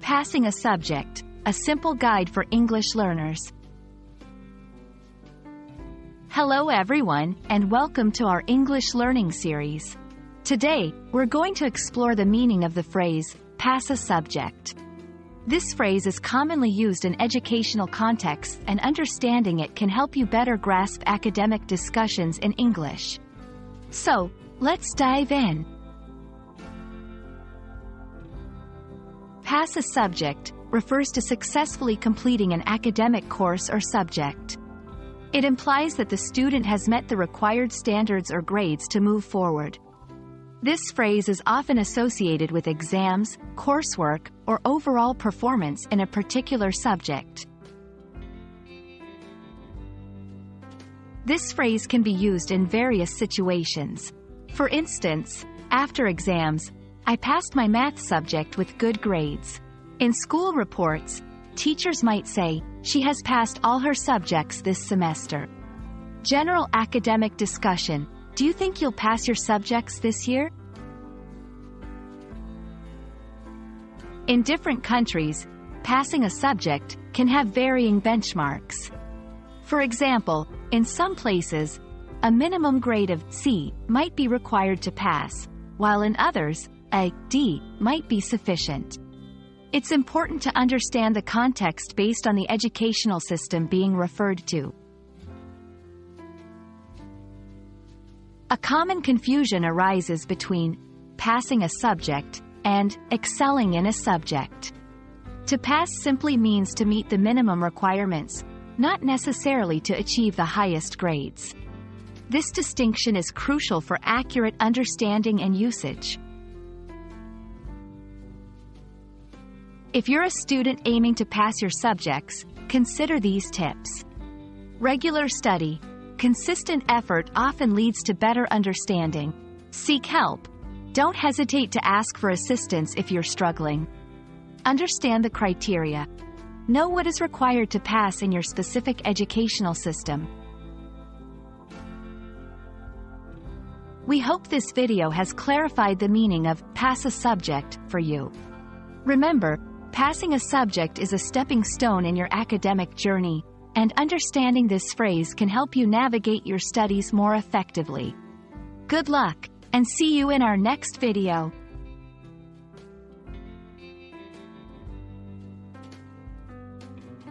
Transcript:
Passing a subject, a simple guide for English learners. Hello everyone, and welcome to our English learning series. Today, we're going to explore the meaning of the phrase, pass a subject. This phrase is commonly used in educational contexts, and understanding it can help you better grasp academic discussions in English. So, let's dive in. Pass a subject refers to successfully completing an academic course or subject. It implies that the student has met the required standards or grades to move forward. This phrase is often associated with exams, coursework, or overall performance in a particular subject. This phrase can be used in various situations. For instance, after exams, I passed my math subject with good grades. In school reports, teachers might say, she has passed all her subjects this semester. General academic discussion, do you think you'll pass your subjects this year? In different countries, passing a subject can have varying benchmarks. For example, in some places, a minimum grade of C might be required to pass, while in others, a D might be sufficient. It's important to understand the context based on the educational system being referred to. A common confusion arises between passing a subject and excelling in a subject. To pass simply means to meet the minimum requirements, not necessarily to achieve the highest grades. This distinction is crucial for accurate understanding and usage. If you're a student aiming to pass your subjects, consider these tips. Regular study. Consistent effort often leads to better understanding. Seek help. Don't hesitate to ask for assistance if you're struggling. Understand the criteria. Know what is required to pass in your specific educational system. We hope this video has clarified the meaning of pass a subject for you. Remember, passing a subject is a stepping stone in your academic journey, and understanding this phrase can help you navigate your studies more effectively. Good luck, and see you in our next video.